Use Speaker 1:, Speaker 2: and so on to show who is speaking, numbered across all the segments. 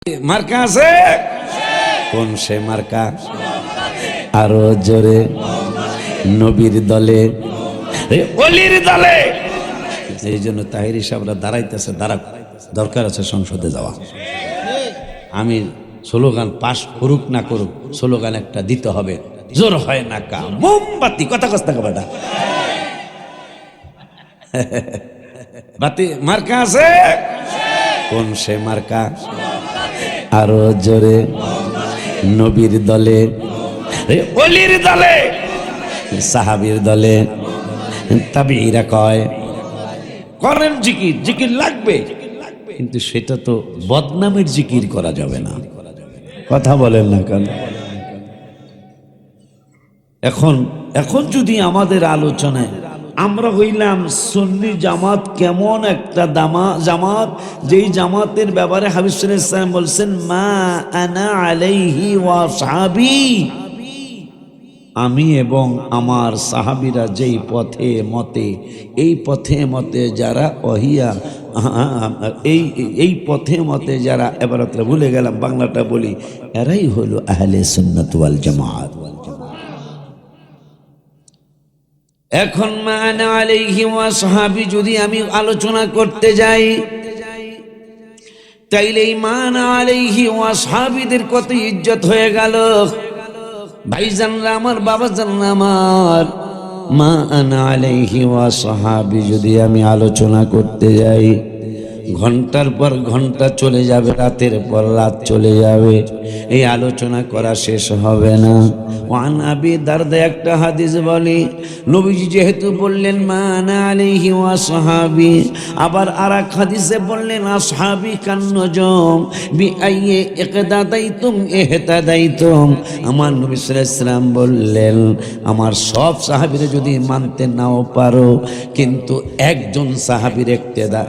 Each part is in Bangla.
Speaker 1: মার্কা আছে কোন সে মার্কা? আরো জোরে, নবীর দলে, অলির দলে। এই জন্য তাহিরি সাহেবরা দাঁড়াইতেছে, দরকার আছে সংসদে যাওয়া। আমি স্লোগান পাশ করুক না করুক, স্লোগান একটা দিতে হবে, জোর হয় না কা মোমবাতি, কথা কস্তা কাটা বাতি মার্কা আছে কোন সে মার্কা? আরো জোরে, নবীর দলে, অলির দলে, সাহাবীর দলে। তাবিঈরা কয় করেন জিকির, জিকির লাগবে, কিন্তু সেটা তো বদনামের জিকির করা যাবে না। কথা বলেন না কেন? এখন যদি আমাদের আলোচনায় আমরা হইলাম সুন্নি জামাত কেমন একটা জামাত, যেই জামাতের ব্যাপারে হাবিব সাল্লাল্লাহু আলাইহি ওয়াসাল্লাম বলছেন মা আনা আলাইহি ওয়া সাহাবী, আমি এবং আমার সাহাবীরা যেই পথে মতে, এই পথে মতে যারা ওহিয়া, এই পথে মতে যারা, এবারটা ভুলে গেলাম বাংলাটা বলি, এরাই হলো আহলে সুন্নাত ওয়াল জামাত। এখন মানা আলাইহি ওয়া সাহাবী যদি আমি আলোচনা করতে যাই, তাইলে মানা আলাইহি ওয়া সাহাবীদের কত ইজ্জত হয়ে গেল। ভাইজানরা আমার, বাবা জানরা আমার, মা আনা আলাইহি ওয়া সাহাবী যদি আমি আলোচনা করতে যাই, ঘন্টার পর ঘন্টা চলে যাবে, রাতের পর রাত চলে যাবে, এই আলোচনা করা শেষ হবে না। ওয়ান আবি দারদা একটা হাদিস বলি, নবীজি যেহেতু বললেন মা আনা আলাইহি ওয়া সাহাবী, আবার আরেক হাদিসে বললেন আসহাবী কান্নজম বিআইয়ি ইকতাদাইতুম ইহতাদাইতুম। আমার নবী সাল্লাল্লাহু আলাইহি ওয়াসাল্লাম বললেন আমার সব সাহাবীরা যদি মানতে নাও পারো, কিন্তু একজন সাহাবীর ইক্তেদা,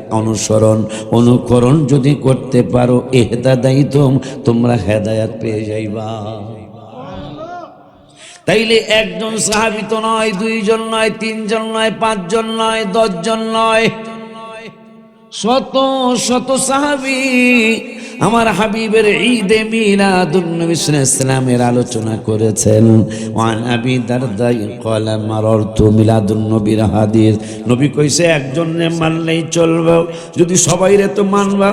Speaker 1: অনুকরণ যদি করতে পারো, ইহতাদাইতুম, তোমরা হেদায়েত পেয়ে যাইবা। তাইলে একজন সাহাবী তো নয়, দুইজন নয়, তিনজন নয়, পাঁচজন নয়, 10 জন নয়, শত শত সাহাবী আমার হাবিবের ঈদে মিলাদুন নবী সাল্লাল্লাহু আলাইহি ওয়াসাল্লামের আলোচনা করেছেন। ওয়ান আবি দারদা ক্বালা মারারতু মিলাদুন নবীর হাদিস, নবী কইছে একজনে মানলেই চলবে, যদি সবাইরে তো মানবা,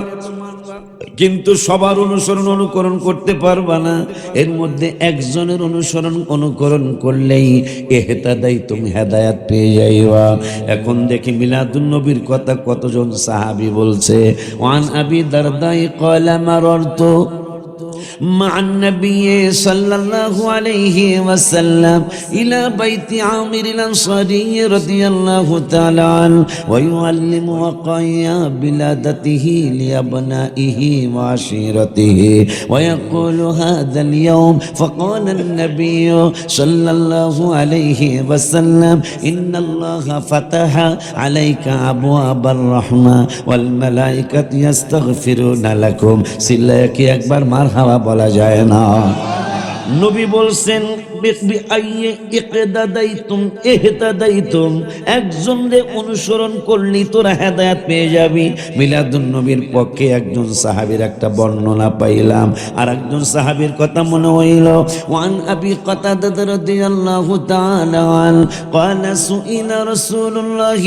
Speaker 1: কিন্তু সবার অনুকরণ করতে পারবা না, এর মধ্যে একজনের অনুকরণ করলেই ইহতাদাইতুম, হেদায়েত পেয়ে যাইবা। এখন দেখি মিলাদুন নবীর কথা কতজন সাহাবী বলছে। ওয়ান আবি দারদা ক্বালা মারারতু مع النبي صلى الله عليه وسلم إلى بيت عامر الأنصاري رضي الله تعالى عنه ويعلم وقايا بلادته لأبنائه وعشيرته ويقول هذا اليوم فقال النبي صلى الله عليه وسلم إن الله فتح عليك أبواب الرحمة والملائكة يستغفرون لكم سلاك أكبر مرحبا বলা যায় না। নবী বলছেন একজনকে অনুসরণ করলি তোরা হেদায়েত পেয়ে যাবি। মিলাদুন নবীর পক্ষে একজন সাহাবীর একটা বর্ণনা পাইলাম, আর একজন সাহাবীর কথা মনে হইল। ওয়ান আবি কাতাদা রাদিয়াল্লাহু তাআলা আন ক্বালা সুইলা রাসূলুল্লাহ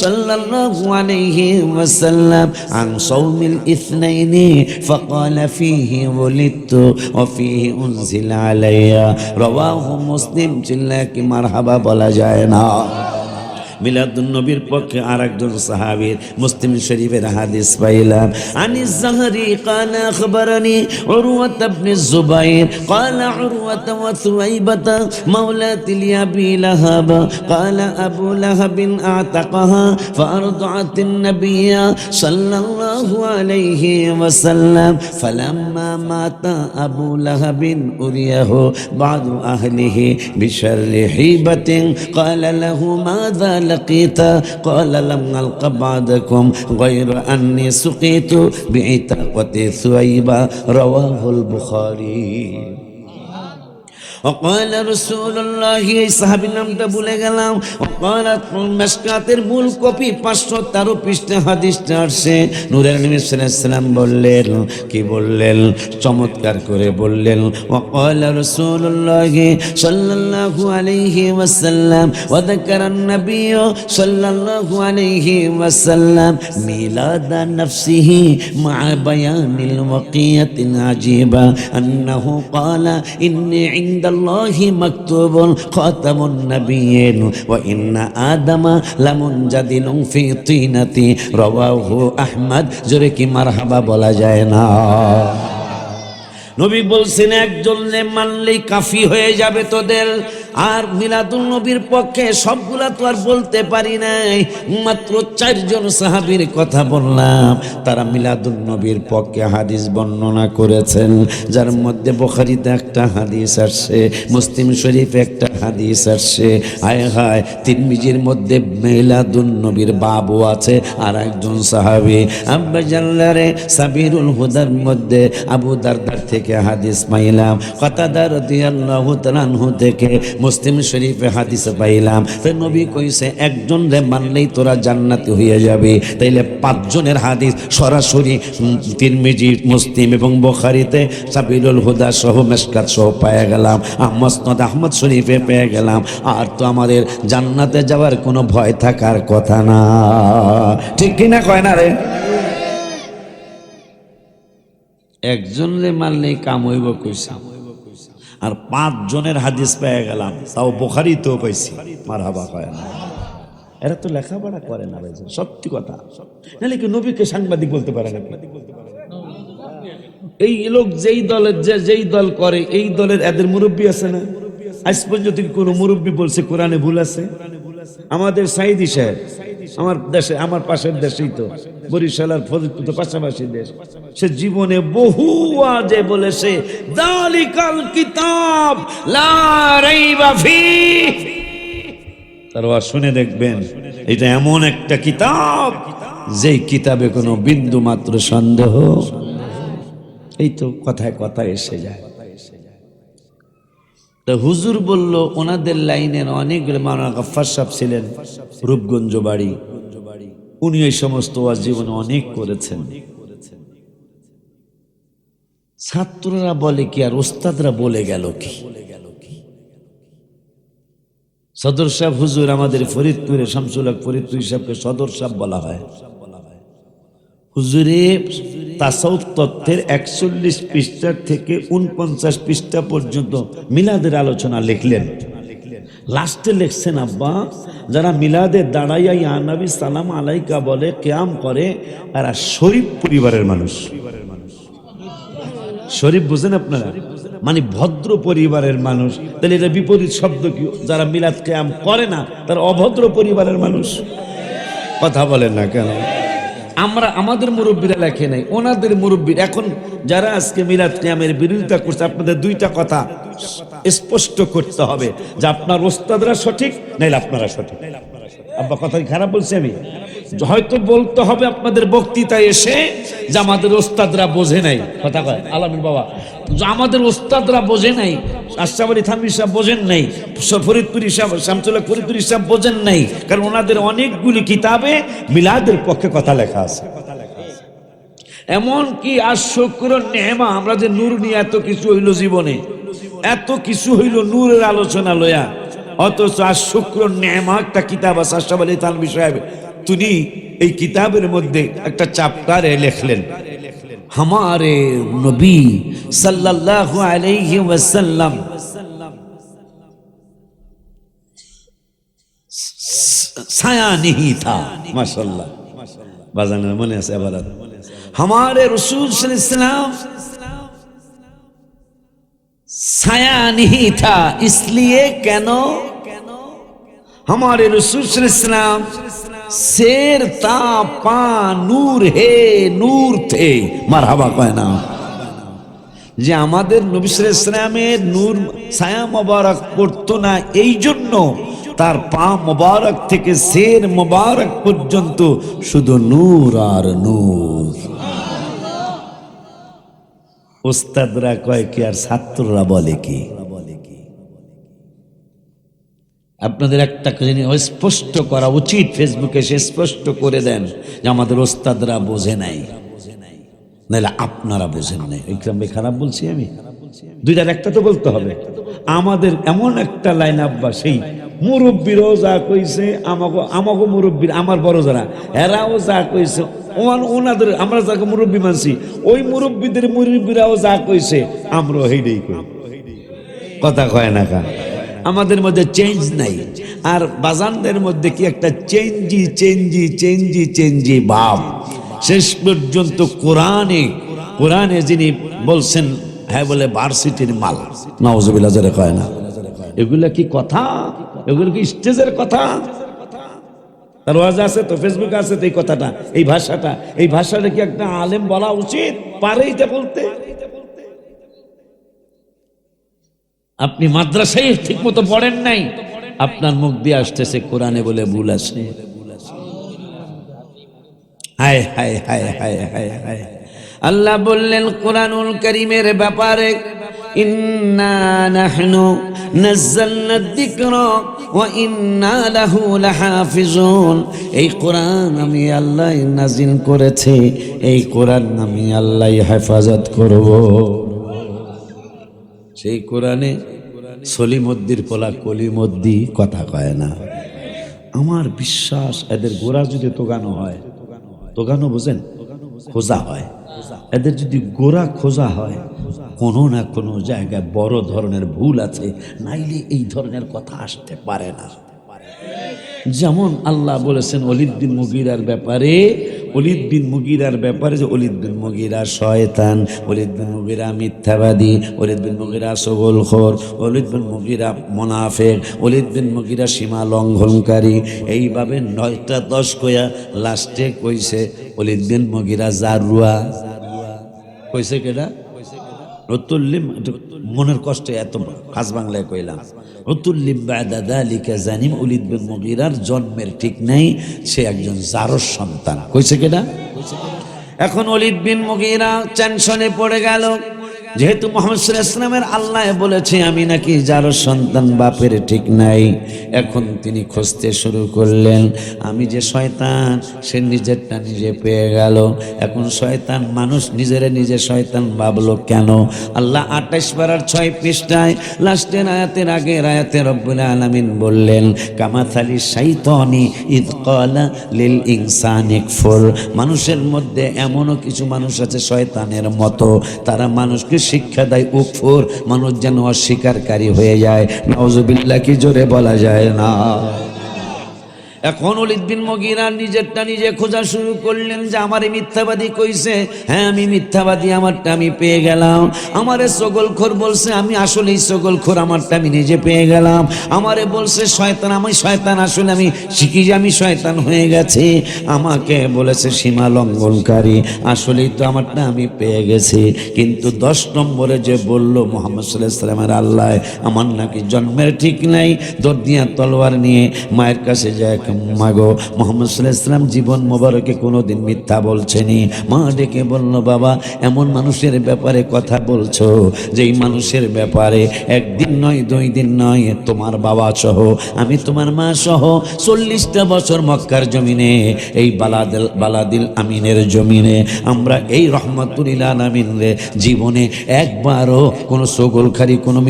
Speaker 1: সাল্লাল্লাহু আলাইহি ওয়াসাল্লাম আন সাওমিল ইসনাইনি ফাকালা ফীহি ওয়ালিদতু ওয়া ফীহি উনজিলা আলাইয়া রাওয়াহু মুসলিম। চিল্লা কি মারহাবা বলা যায় না? মিলাদুন নবীর পক্ষে আরেকজন সাহাবীর মুসলিম শরীফের হাদিস পাইলাম। আনিস যাহরি ক্বালা আখবারানি উরওয়া ইবনে যুবাইর ক্বালা উরওয়া ওয়া সুওয়াইবা মাওলাতি লিআবি লাহাব ক্বালা আবু লাহাব আতাকাহা ফারদাআতিন নাবিয়্য সাল্লাল্লাহু আলাইহি ওয়াসাল্লাম ফালাম্মা মাতা আবু লাহাব উরিয়াহু বাদু আহলিহি বিশাররি হিবাতিন ক্বালা লাহু মাযা لقيت قال لم ألق بعدكم غير أني سقيت بعتاقة ثويبة رواه البخاري وقال رسول الله সাহাবীর নামটা ভুলে গেলাম وقال মিশকাতের মূল কপি 513 পৃষ্ঠা হাদিসটা আসছে নূরের নবী সাল্লাল্লাহু আলাইহি সাল্লাম বললেন কি বললেন চমৎকার করে বললেন وقال رسول الله صلى الله عليه وسلم وذكر النبي صلى الله عليه وسلم ميلاد نفسه مع بيان الوقية العجيبة أنه قال إني عند الله مكتوب خاتم النبيين وإن آدم لمنجدل في طينتي رواه أحمد জোরে মারহাবা বলা যায় না নবী বলছেন একজনে মানলেই কাফি হয়ে যাবে তোদের আর মিলাদুন নবীর পক্ষে সবগুলা তো আর বলতে পারি নাই মাত্র 4 জন সাহাবীর কথা বললাম তারা মিলাদুন নবীর পক্ষে হাদিস বর্ণনা করেছেন যার মধ্যে বুখারীতে একটা হাদিস আসছে মুসলিম শরীফে একটা হাদিস আসছে হায় হায় তিরমিজির মধ্যে মিলাদুন নবীর বাবু আছে আর একজন সাহাবী আব্বা জাল্লারে সাবিরুল হুদার মধ্যে আবু দারদার থেকে হাদিস পাইলাম কাতাদা রাদিয়াল্লাহু তাআলা আনহু থেকে মুসলিম শরীফে হাদিস পাইলাম তো নবী কইছে একজন রে মানলেই তোরা জান্নাতি হয়ে যাবে তাইলে 5 জনের হাদিস সরাসরি তিরমিজি মুসলিম এবং বুখারীতে সাবিরুল হুদা সহ মিশকাত সহ পেয়ে গেলাম মুসনাদ আহমদ শরীফে পেয়ে গেলাম আর তো আমাদের জান্নাতে যাওয়ার কোনো ভয় থাকার কথা না ঠিক কি না কয় না রে একজন রে মানলেই কাম হইব কইছে আর 5 জনের হাদিস পেয়ে গেলাম তাও বুখারীতেও পাইছি মারহাবা কয় না এরা তো লেখাপড়া করে না ভাই সত্যি কথা নালে কি নবীকে সাংবাদিক বলতে পারে না এই লোক যেই দল করে এই দলের এদের মুরব্বী আছে না আজ পর্যন্ত কোনো মুরব্বী বলছে কোরআনে ভুল আছে আমাদের সাইদি সাহেব আমার দেশে আমার পাশের দেশেই তো বরিশাল আর ফরিদপুর তো পাশাপাশি দেশ সে জীবনে বহু আজে বলেছে যালিকাল কিতাব লা রাইবা ফিহ তার ওয়াজ শুনে দেখবেন এটা এমন একটা কিতাব যেই কিতাবে কোনো বিন্দু মাত্র সন্দেহ এই তো কথায় কথায় এসে যায় তো হুজুর বলল ওনাদের লাইনের অনেকগুলো মাওলানা গফফার সাহেব ছিলেন রূপগঞ্জ বাড়ি উনি এই সমস্ত ওয়াজ জীবনে অনেক করেছেন ছাত্ররা বলে কি আর ওস্তাদরা বলে গেল কি সদর সাহেব হুজুর আমাদের ফরিদপুরে শামসুল হক ফরিদপুর সাহেবকে সদর সাহেব বলা হয় হুজুরে তাসাউফ তত্ত্বের 41 পৃষ্ঠা থেকে 49 পৃষ্ঠা পর্যন্ত মিলাদের আলোচনা লিখলেন লাস্টে লিখছেন আব্বা যারা মিলাদে দাঁড়াইয়া ইয়া নবী সালাম আলাইকা বলে কিয়াম করে এরা শরীফ পরিবারের মানুষ শরীফ বুঝেন আপনারা মানে ভদ্র পরিবারের মানুষ তাহলে এটা বিপরীত শব্দ কি যারা মিলাদ কিয়াম করে না তারা অভদ্র পরিবারের মানুষ কথা বলেন না কেন আমরা আমাদের মুরব্বীরা লেখে নাই ওনাদের মুরব্বী এখন যারা আজকে মিলাদ কিয়ামের বিরোধিতা করছে আপনাদের দুইটা কথা স্পষ্ট করতে হবে যে আপনার ওস্তাদরা সঠিক নাইলে আপনারা সঠিক আব্বা কথা খারাপ বলছি আমি হয়তো বলতে হবে আপনাদের বক্তৃতায় এসে যে আমাদের ওস্তাদরা বোঝে নাই কথা কয় আলামিন বাবা আমাদের ওস্তাদরা বোঝে নাই আশরাফ আলী থানভী সাহেব বোঝেন নাই ফরিদপুরি সাহেব শামসুল হক ফরিদপুরি সাহেব বোঝেন নাই কারণ ওনাদের অনেকগুলি কিতাবে মিলাদের পক্ষে কথা লেখা আছে এমন কি আর শুকর নেমা আমরা যে নূর নিয়ে এত কিছু হইল জীবনে এত কিছু হইল নূরের আলোচনা লয়া অথচ আর শুকর নেমা একটা কিতাব আছে আশরাফ আলী থানভী সাহেব তিনি এই কিতাবের মধ্যে একটা চ্যাপ্টারে লিখলেন हमारे नबी सल्लल्लाहु अलैहि वसल्लम साया नहीं था माशाल्लाह बाजान मने আছে আবার हमारे रसूल सल्लल्लाहु अलैहि वसल्लम साया नहीं था इसलिए क्यों हमारे रसूल सल्लल्लाहु अलैहि वसल्लम शेर ता पा नूर है नूर थे মারহাবা কয় না যে আমাদের নবী সাল্লাল্লাহু আলাইহি ওয়াসাল্লামের নূর ছায়া মোবারক পড়তো না এই জন্য তার পা মোবারক থেকে শের মোবারক পর্যন্ত শুধু নূর আর নূর ওস্তাদরা কয় কি আর ছাত্ররা বলে কি আপনাদের একটা জিনিস স্পষ্ট করা উচিত, ফেসবুকে সে স্পষ্ট করে দেন যে আমাদের ওস্তাদরা বোঝে নাই, নাহলে আপনারা বোঝেন নাই। ইকরাম ভাই খারাপ বলছি আমি? দুইটার একটা তো বলতে হবে। আমাদের এমন একটা লাইন আব্বা, সেই মুরব্বীরাও যা কইছে, আমাকে মুরব্বীর, আমার বড় যারা এরাও যা কইছে, ওনাদের আমরা যাকে মুরব্বী মানছি, ওই মুরব্বীদের মুরব্বীরাও যা কইছে আমরাও হেইটাই কই। কথা কয় না কা? আমাদের মধ্যে চেঞ্জ নাই। আর বাজানদের মধ্যে কি একটা চেঞ্জি চেঞ্জি চেঞ্জি চেঞ্জি ভাব। শেষ পর্যন্ত কোরআনে যিনি বলছেন, হ্যাঁ বলে ভার্সিটির মাল, নাউজুবিল্লাহ জোরে কয় না? এগুলা কি কথা? এগুলো কি স্টেজের কথা? তার ওয়াজ আছে তো, ফেসবুকে আছে তো এই কথাটা, এই ভাষাটা কি একটা আলেম বলা উচিত পারে এটা বলতে? আপনি মাদ্রাসায় ঠিক মতো পড়েন নাই, আপনার মুখ দিয়ে আসতেছে কোরআনে বলে ভুল আছে। হায় হায় হায় হায় হায় হায়। আল্লাহ বললেন কোরআনুল কারীমের ব্যাপারে, ইন্না নাহনু নাযালনা যিকরা ওয়া ইন্না লাহু লাহাফিজুন। এই কোরআন আমি আল্লাহ নাজিল করেছি, এই কোরআন আমি আল্লাহ হেফাজত করব। সেই কোরআনে সলিমদ্দির পোলা কলিমদ্দি কথা কয় না। আমার বিশ্বাস এদের গোড়া যদি তোগানো হয়, তোগানো বোঝেন, খোঁজা হয়, এদের যদি গোড়া খোঁজা হয়, কোনো না কোনো জায়গায় বড় ধরনের ভুল আছে, নাইলে এই ধরনের কথা আসতে পারে না। যেমন আল্লাহ বলেছেন ওলীদ বিন মুগীরার ব্যাপারে, ওলীদ বিন মুগীরার ব্যাপারে যে ওলীদ বিন মুগীরা শয়তান, ওলীদ বিন মুগীরা মিথ্যাবাদী, ওলীদ বিন মুগীরা সগলখোর, ওলীদ বিন মুগীরা মুনাফিক, ওলীদ বিন মুগীরা সীমা লঙ্ঘনকারী। এইভাবে 9টা 10 কইয়া লাস্টে কইছে ওলীদ বিন মুগীরা জারুয়া। কইছে কেডা? রতুল্লিম, মনের কষ্টে এত কাজ বাংলায় কইলাম। রতুল্লিম বাদা যালিকা জানিম, ওলীদ বিন মুগীরার জন্মের ঠিক নাই, সে একজন জারর সন্তান। কইছে কেডা? এখন ওলীদ বিন মুগীরা টেনশনে পড়ে গেল, যেহেতু মুহাম্মদ সাল্লাল্লাহু আলাইহি ওয়াসাল্লামের আল্লাহ বলেছে আমি নাকি জারর সন্তান, বাপের ঠিক নাই। এখন তিনি খুঁজতে শুরু করলেন, আমি যে শয়তান, সে নিজেরটা নিজে পেয়ে গেল। এখন শয়তান মানুষ নিজেরে নিজে শয়তান ভাবলো কেন? আল্লাহ 28 পারার 6 পৃষ্ঠায় লাস্টের আয়াতের আগের আয়াতে রব্বুল আলামিন বললেন, কামাথালি শাইতানি ইদ ক্বালা লিল ইনসানি কফর। মানুষের মধ্যে এমনও কিছু মানুষ আছে শয়তানের মতো, তারা মানুষকে শিক্ষা দেয় উকফুর, মানুষ যেন অস্বীকারী হয়ে যায়। নাউজুবিল্লাহ কি জোরে বলা যায় না? এখন ওলীদ বিন মুগীরা নিজেরটা নিজে খোঁজা শুরু করলেন যে আমারে মিথ্যাবাদী কইছে, হ্যাঁ আমি মিথ্যাবাদী, আমারটা আমি পেয়ে গেলাম। আমারে সগলখোর বলছে, আমি আসলেই সগলখোর, আমারটা আমি নিজে পেয়ে গেলাম। আমারে বলছে শয়তান, আমি শয়তান, আসলে আমি শিখি যে আমি শয়তান হয়ে গেছি। আমাকে বলেছে সীমা লঙ্ঘনকারী, আসলেই তো আমারটা আমি পেয়ে গেছি। কিন্তু 10 নম্বরে যে বলল মুহাম্মদ সাল্লাল্লাহু আলাইহি ওয়াসাল্লামের আল্লাহ আমার নাকি জন্মের ঠিক নাই, দরদিয়া তলোয়ার নিয়ে মায়ের কাছে যায়, মাগো মুহাম্মদ সাল্লাল্লাহু আলাইহি ওয়াসাল্লাম জীবন মোবারকে কোনোদিন মিথ্যা বলছেনি। মা ডেকে বলল, বাবা এমন মানুষের ব্যাপারে কথা বলছো যেই মানুষের ব্যাপারে একদিন নয় 2 দিন নয়, তোমার বাবা সহ আমি তোমার মা সহ 40টা বছর মক্কার জমিনে, এই বালাদিল আমিনের জমিনে আমরা এই রহমাতুল আলামিন রে জীবনে একবারও কোনো সগলখারি, কোনো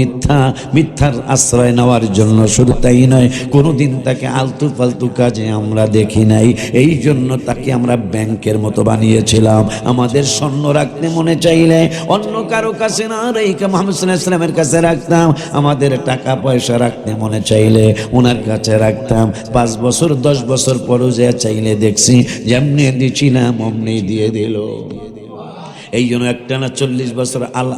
Speaker 1: মিথ্যার আশ্রয় নেওয়ার জন্য, শুধু তাই নয় কোনোদিন তাকে আলতু ফালতু কাজে আমরা দেখি নাই। এই জন্য তাকে আমরা ব্যাংকের মতো বানিয়েছিলাম। আমাদের স্বর্ণ রাখতে মনে চাইলে অন্য কারো কাছে না রেখে মুহাম্মদ সাল্লাল্লাহু আলাইহি ওয়াসাল্লামের কাছে রাখতাম। আমাদের টাকা পয়সা রাখতে মনে চাইলে ওনার কাছে রাখতাম। 5 বছর 10 বছর পরও যে চাইলে দেখছি যেমনি দিছিলাম অমনি দিয়ে দিল। এই জন্য একটানা 40 বছর আল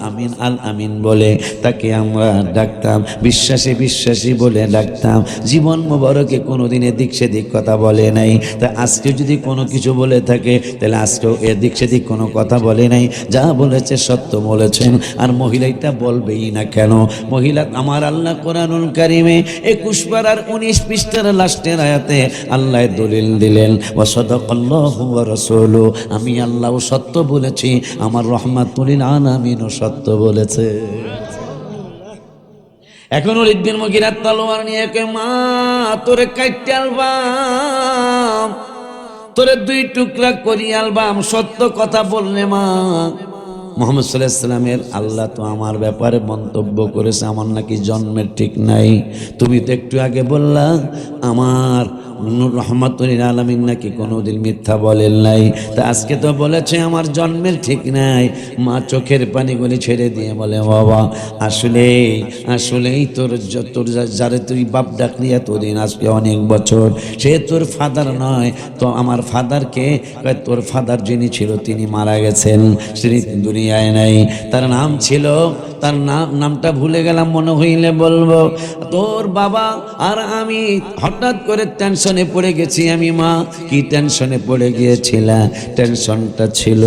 Speaker 1: আমিন বলে তাকে আমরা ডাকতাম, বিশ্বাসী বলে ডাকতাম। জীবন মোবারকে কোনোদিন এদিক সেদিক কথা বলে নাই। তা আজকে যদি কোনো কিছু বলে থাকে তাহলে আজকেও এদিক সেদিক কোনো কথা বলে নাই, যা বলেছে সত্য বলেছেন। আর মহিলাটা বলবেই না কেন? মহিলা আমার আল্লাহ কোরআনুল কারিমে 21 পারার 19 পৃষ্ঠার লাস্টের আয়াতে আল্লাহ দলিল দিলেন, ওয়া সাদাকাল্লাহু ওয়া রাসূলুহু, আমি আল্লাহও সত্য বলেছি, আমার রহমাতুল আলামিনও সত্য বলেছে। এখন ওলিদ বিন মুগীরা তলোয়ার নিয়ে কয়, মা তোরে কাইটে আলবাম, তোরে 2 টুকরা করি আলবাম, সত্য কথা বললে মা। মুহাম্মদ সাল্লাল্লাহু আলাইহি ওয়াসাল্লামের আল্লাহ তো আমার ব্যাপারে মন্তব্য করেছে আমার নাকি জন্মের ঠিক নাই। তুমি তো একটু আগে বললা আমার নূর রহমাতুল আলামিন নাকি কোনোদিন মিথ্যা বলেন নাই, তা আজকে তো বলেছে আমার জন্মের ঠিক নাই। মা চোখের পানিগুলি ছেড়ে দিয়ে বলে, বাবা আসলেই তোর যারে তুই বাপ ডাকলি এতদিন, আজকে অনেক বছর, সে তোর ফাদার নয়। তো আমার ফাদারকে, তোর ফাদার যিনি ছিল তিনি মারা গেছেন, তিনি দুনিয়ায় নাই। তার নাম ছিল, তার নামটা ভুলে গেলাম, মনে হইলে বলবো। তোর বাবা আর আমি হঠাৎ করে টেনশনে পড়ে গেছি। আমি মা কি টেনশনে পড়ে গিয়েছিলাম? টেনশনটা ছিল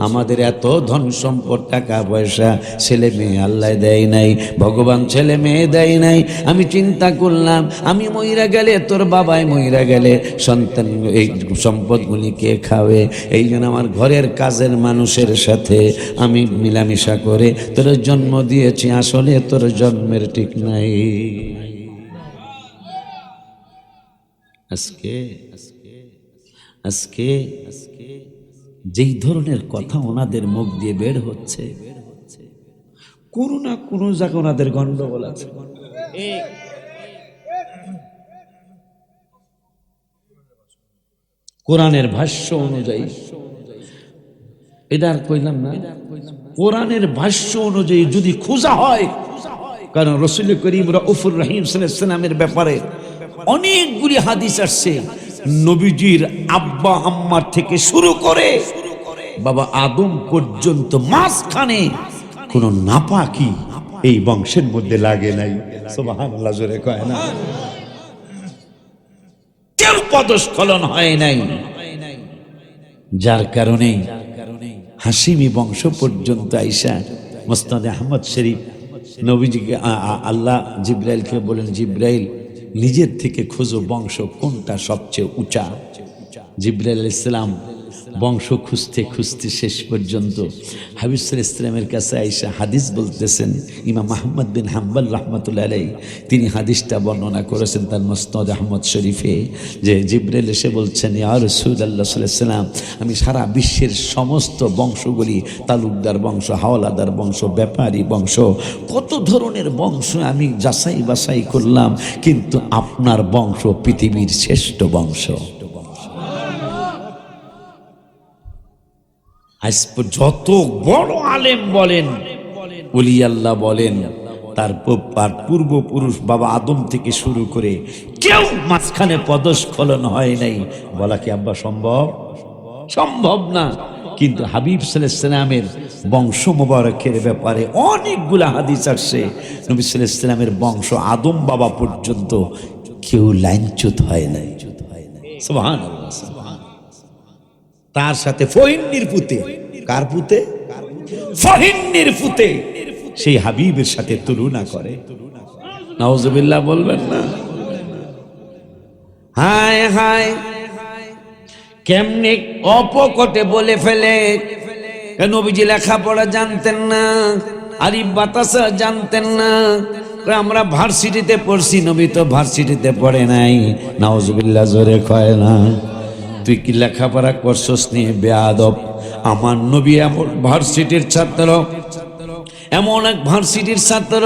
Speaker 1: আমাদের এত ধন সম্পদ, টাকা পয়সা, ছেলে মেয়ে আল্লাহ দেয় নাই, ভগবান ছেলে মেয়ে দেয় নাই। আমি চিন্তা করলাম আমি মইরা গেলে, তোর বাবাই মইরা গেলে সন্তান এই সম্পদগুলি কে খাবে? এই জন্য আমার ঘরের কাজের মানুষের সাথে আমি মিলামিশা করে তোর জন্ম দিয়েছি, আসলে তোর জন্মের ঠিক নাই। আজকে যেই ধরনের কথা ওনাদের মুখ দিয়ে বের হচ্ছে, কোনো না কোনো জায়গায় ওনাদের গন্ডগোল আছে। কোরআনের ভাষ্য অনুযায়ী, এটা আর কইলাম না, কোরআনের ভাষ্য অনুযায়ী যদি খোঁজা হয়, কারণ রাসূল করিম রাউফুর রহিম সাল্লাল্লাহু আলাইহি ওয়াসাল্লামের ব্যাপারে অনেকগুলি হাদিস আসছে। নবীজির আব্বা আম্মার থেকে শুরু করে বাবা আদম পর্যন্ত মাঝখানে কোন নাপাকি এই বংশের মধ্যে লাগে নাই। সুবহানাল্লাহ, জোরে কয় না? কেউ পদস্খলন হয় নাই, যার কারণে হাশিমি বংশ পর্যন্ত আইসা মুসনাদে আহমদ শরীফ নবীজিকে আল্লাহ জিব্রাইলকে বলেন, জিব্রাইল নিজের থেকে খোঁজো বংশ কোনটা সবচেয়ে উঁচা। জিব্রাইল আলাইহিস সালাম বংশ খুঁজতে খুঁজতে শেষ পর্যন্ত হাবিব সাল্লাল্লাহু আলাইহি ওয়াসাল্লামের কাছে আইসা হাদিস বলতেছেন। ইমাম আহমদ বিন হাম্বল রাহমাতুল্লাহ আলাইহি তিনি হাদিসটা বর্ণনা করেছেন তার মুসনাদ আহমদ শরীফে, যে জিব্রাইল এসে বলছেন, ইয়া রাসূলুল্লাহ সাল্লাল্লাহু আলাইহি ওয়াসাল্লাম, আমি সারা বিশ্বের সমস্ত বংশগুলি, তালুকদার বংশ, হাওলাদার বংশ, ব্যাপারী বংশ, কত ধরনের বংশ আমি যাচাই বাছাই করলাম, কিন্তু আপনার বংশ পৃথিবীর শ্রেষ্ঠ বংশ। আজ যত বড় আলেম বলেন, ওলি আল্লাহ বলেন, তার পূর্বপুরুষ বাবা আদম থেকে শুরু করে কেউ মাঝখানে পদস্খলন হয় নাই, বলা কি আব্বা সম্ভব না। কিন্তু হাবিব সাল্লাল্লাহু আলাইহি ওয়াসাল্লামের বংশ মোবারকের ব্যাপারে অনেকগুলা হাদিস আসছে। নবী সাল্লাল্লাহু আলাইহি ওয়াসাল্লামের বংশ আদম বাবা পর্যন্ত কেউ লাইনচ্যুত হয় নাই। সুবহানাল্লাহ। তার সাথে ফহিন্নির পুতে, কার পুতে? ফহিন্নির পুতে, সেই হাবিবের সাথে তুলনা করে। নাউজুবিল্লাহ বলবেন না? হায় হায়, কেমনে অপকটে বলে ফেলে। নবীজি লেখাপড়া জানতেন না, আরিফ বাতাসা জানতেন না। আমরা ভার্সিটিতে পড়ছি, নবী তো ভার্সিটিতে পড়ে নাই। নাউজুবিল্লাহ, জোরে কয় না? তুই কি লেখাপড়া করছস নিয়ে বেয়াদব? আমার নবী এমন ভার্সিটির ছাত্র, এমন এক ভার্সিটির ছাত্র,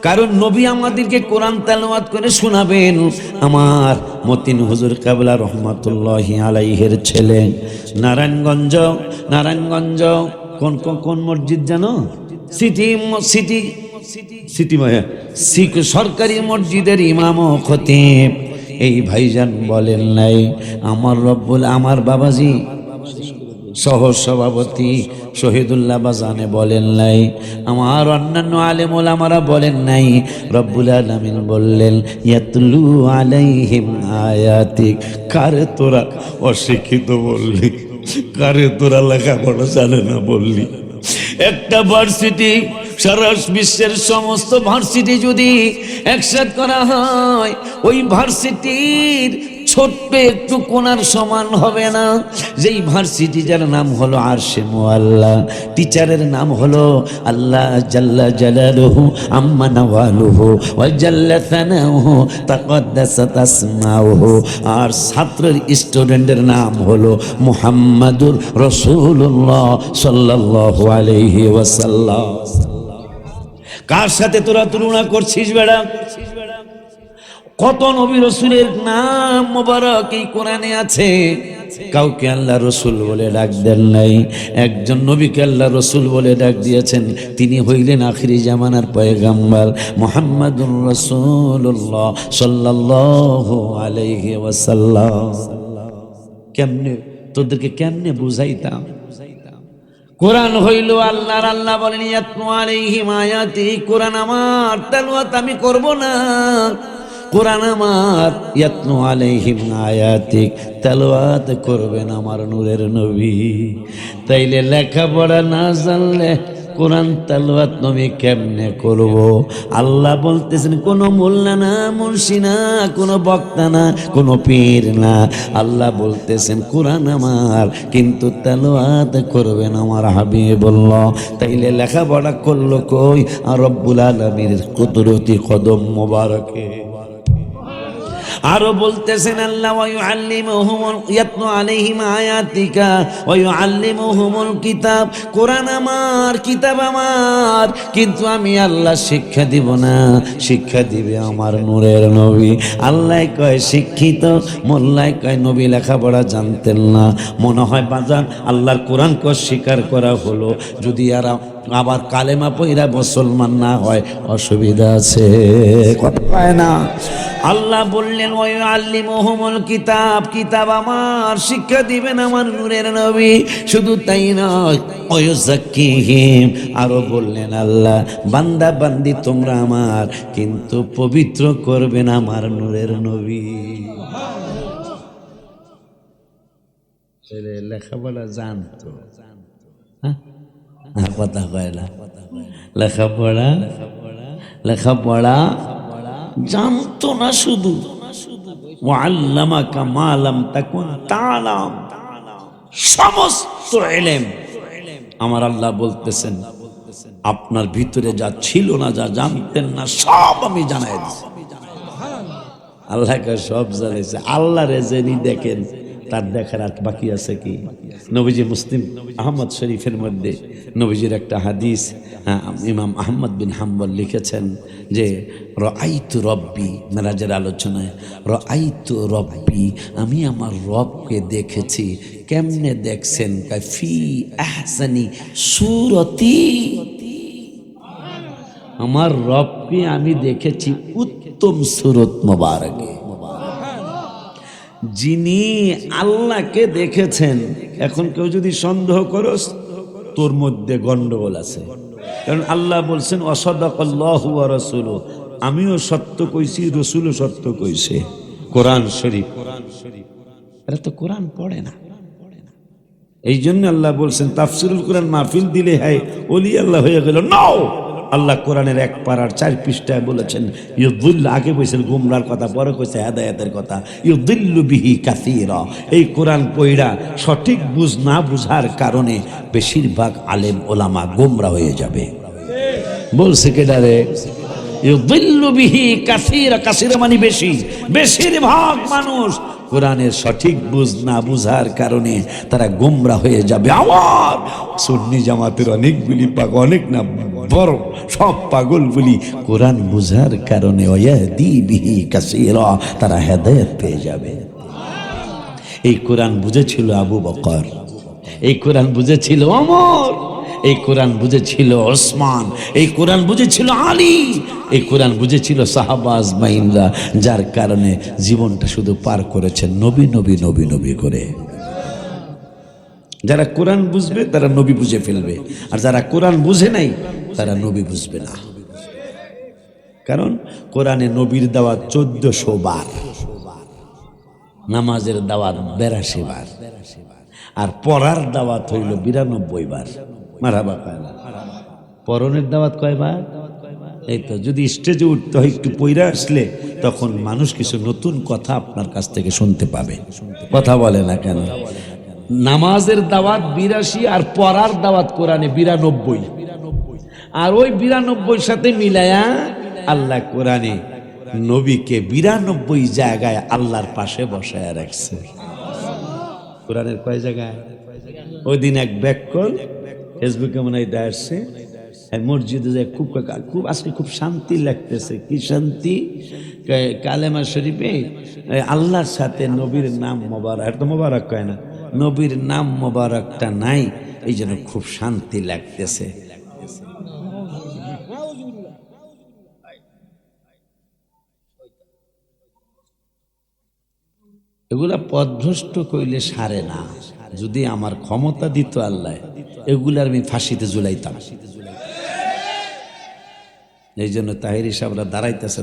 Speaker 1: কারণ নবী আমাদেরকে কোরআন তেলাওয়াত করে শোনাবেন। আমার মতিন হুজুর কাবলা রহমাতুল্লাহি আলাইহির ছেলে নারায়ণগঞ্জ কোন মসজিদ জানো? সিটি সরকারি মসজিদের ইমাম ও খতিব এই ভাইজান বলেন নাই, আমার বাবাজি সহ সভাপতি শহীদুল্লাহ বাজানে বলেন নাই, আমার অন্যান্য আলেম ওলামারা বলেন নাই, রব্বুল আলামিন বললেন, ইয়াতলু আলাইহিম আয়াতিক। কারে তোরা অশিক্ষিত বললি? কারে তোরা লেখাপড়া জানে না বললি? একটা ভার্সিটি, সারা বিশ্বের সমস্ত ভার্সিটি যদি একসাথে করা হয়, ওই ভার্সিটির ছোট্ট একটু কোণার সমান হবে না। যেই ভার্সিটি যার নাম হলো আরশে মুআল্লা, টিচারের নাম হলো আল্লাহ জাল্লা জালালুহু আম্মা নাওয়ালুহু ওয়া জাল্লা সানাউহু তাকাদ্দাসাত আসমাউহু, আর ছাত্রের স্টুডেন্টের নাম হলো মুহাম্মাদুর রাসূলুল্লাহ সাল্লাল্লাহু আলাইহি ওয়াসাল্লাম। কার সাথে তোরা তুলনা করছিস বেড়া? কত নবী রসুলের নাম মোবারক এই কোরআনে আছে, কাউকে আল্লাহ রসুল বলে ডাক দেন নাই। একজন নবীকে আল্লাহ রসুল বলে ডাক দিয়েছেন, তিনি হইলেন আখিরি জামানার পয়গাম্বার মুহাম্মাদুর রাসূলুল্লাহ সাল্লাল্লাহু আলাইহি ওয়াসাল্লাম। কেমনে তোদেরকে কেমনে বুঝাইতাম? কোরআন হইল আল্লাহর, আল্লাহ বলেন ইয়াতলু আলাইহিম আয়াতি, কোরআন আমার, তেলাওয়াত আমি করব না। কোরআন আমার, ইয়াতলু আলাইহিম আয়াতিক, তেলাওয়াত করবেন আমার নূরের নবী। তাইলে লেখাপড়া না জানলে কোরআন তেলাওয়াত নবী কেমনে করব? আল্লাহ বলতেছেন কোনো মোল্লা না, মুন্সি না, কোনো বক্তা না, কোনো পীর না, আল্লাহ বলতেছেন কোরআন আমার, কিন্তু তেলাওয়াত করবেন আমার হাবিবুল্লাহ। তাইলে লেখাপড়া করলো কই? আর রব্বুল আলামিনের কুদরতি কদম মোবারকে। আরো বলতেছেন আল্লাহ ওয়া ইউআল্লিমুহুমুল, ইয়াতলু আলাইহিম আয়াতিকা ওয়া ইউআল্লিমুহুমুল কিতাব, কোরআন আমার, কিতাব আমার, কিন্তু আমি আল্লাহ শিক্ষা দিব না, শিক্ষা দিবে আমার নূরের নবী। আল্লাহ কয় শিক্ষিত, মোল্লাই কয় নবী লেখাপড়া জানতেন না। মনে হয় বাজান আল্লাহর কোরআনকে স্বীকার করা হলো, যদি আর আবার কালেমা পইরা মুসলমান না হয় অসুবিধা আছে, কথা পায় না। আল্লাহ বললেন ওয়া ইউআল্লিমুহুমুল কিতাব, কিতাব আমার, শিক্ষা দিবেন আমার নূরের নবী। শুধু তাই নয়, ওয়া ইউযাক্কিহিম, আরো বললেন আল্লাহ বান্দা বান্দি তোমরা আমার, কিন্তু পবিত্র করবেন আমার নূরের নবী। লেখাপড়া জানতো, কথা কয় না, লেখাপড়া লেখাপড়া জানতো না, শুধু ওয়াল্লামাকা মা লাম তাকুন তা'লাম, সমস্ত ইলম আমার আল্লাহ বলতেছেন আপনার ভিতরে যা ছিল না, যা জানতেন না, সব আমি জানাই দিয়েছি। আল্লাহকে সব জানাইছে। আল্লাহ রেজেনি দেখেন, তার দেখার আর বাকি আছে কি? নবীজি মুসলিম আহমদ শরীফের মধ্যে নবীজির একটা হাদিস ইমাম আহমদ বিন হাম্বল লিখেছেন যে রাআইতু রব্বি, মেরাজের আলোচনায় রাআইতু রব্বি, আমি আমার রবকে দেখেছি। কেমনে দেখছেন? ফি আহসানি সূরতি, আমার রবকে আমি দেখেছি উত্তম সূরত মোবারকে। যিনি আল্লাহকে দেখেছেন, এখন কেউ যদি সন্দেহ করস তোর মধ্যে গন্ডগোল আছে, কারণ আল্লাহ বলছেন ওয়াসাদাকাল্লাহু ওয়া রাসূলুহু, আমিও সত্য কইছি, রাসূলও সত্য কইছে। কোরআন শরীফ, এরা তো কোরআন পড়ে না। এই জন্য আল্লাহ বলছেন তাফসিরুল কোরআন মাহফিল দিলে হয় ওলি আল্লাহ হয়ে গেল। নাও, আল্লাহ কোরআনের 1 পারার 4 পৃষ্ঠায় বলেছেন ইউদিল্লু, আগে বলছেন গুমরার কথা, পরে কইছে হেদায়েতের কথা। ইউদিল্লু বিহি কাসীরা, এই কোরআন পড়া সঠিক বুঝ না বুঝার কারণে বেশিরভাগ আলেম ওলামা গোমরা হয়ে যাবে। বলছে কেডারে? ইউদিল্লু বিহি কাসীরা, কাসীরা মানে বেশি, বেশিরভাগ মানুষ কোরআনের সঠিক বুঝ না বুঝার কারণে তারা গোমরা হয়ে যাবে। আমার সুন্নি জামাতের অনেকগুলি পাগল, অনেক না বড় সব পাগল বলি কোরআন বুঝার কারণে ওয়াহদি বিহি কাসীরা, তারা হেদায়েত পেয়ে যাবে। এই কোরআন বুঝেছিল আবু বকর, এই কোরআন বুঝেছিল ওমর, এই কোরআন বুঝেছিল ওসমান, এই কোরআন বুঝেছিল আলী, এই কোরআন বুঝেছিল সাহাবা আজমাইনরা, যার কারণে জীবনটা শুধু পার করেছেন নবী নবী নবী নবী করে। যারা কোরআন বুঝবে তারা নবী বুঝে ফেলবে, আর যারা কোরআন বুঝে নাই তারা নবী বুঝবে না। কারণ কোরআনে নবীর দাওয়াত 1400 বার, নামাজের দাওয়াত 82 বার, আর পড়ার দাওয়াত হইল 92 বার। মারহাবা কায়লা। পরনের দাওয়াত কয়বার? এই তো, যদি স্টেজে উঠতে হয় একটু পইরা আসলে তখন মানুষ কিছু নতুন কথা আপনার কাছ থেকে শুনতে পাবে। কথা বলে না কেন? নামাজের দাওয়াত 82 আর পড়ার দাওয়াত কোরআনে 92, আর ওই 92 সাথে মিলায়া আল্লাহ কোরআনে নবীকে 92 জায়গায় আল্লাহর পাশে বসায় রাখছে। কোরআনের কয় জায়গায়? ওই দিন এক ব্যাককল ফেসবুকে মনে হয় আসছে, মসজিদে যায়, খুব আজকে খুব শান্তি লাগতেছে। কি শান্তি? কালেমা শরীফে আল্লাহর সাথে নবীর নাম মোবারক, তো মোবারক কয় না, নবীর নাম মোবারকটা নাই, এই জন্য খুব শান্তি লাগতেছে। এগুলা পথভ্রষ্ট কইলে সারে না। যদি আমার ক্ষমতা দিত আল্লাহ, এগুলার আমি ফাঁসিতে ঝুলাইতাম। এই জন্য তাহিরি সাহেবরা দাঁড়াইতেছে,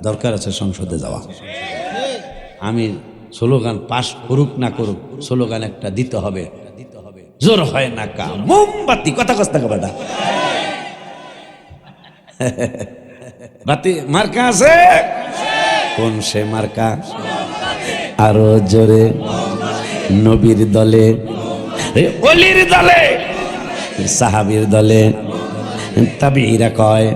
Speaker 1: দরকার আছে সংসদে যাওয়া। আমি স্লোগান পাশ করুক না করুক, স্লোগান একটা দিতে হবে, জোর হয় না কা মোমবাতি, কথা কস্তা কাবাটা বাতি মার্কা আছে কোন? সে মার্কা আরো জোরে, নবীর দলে, অলির দলে, সাহাবীর দলে, তাবিঈরা কয়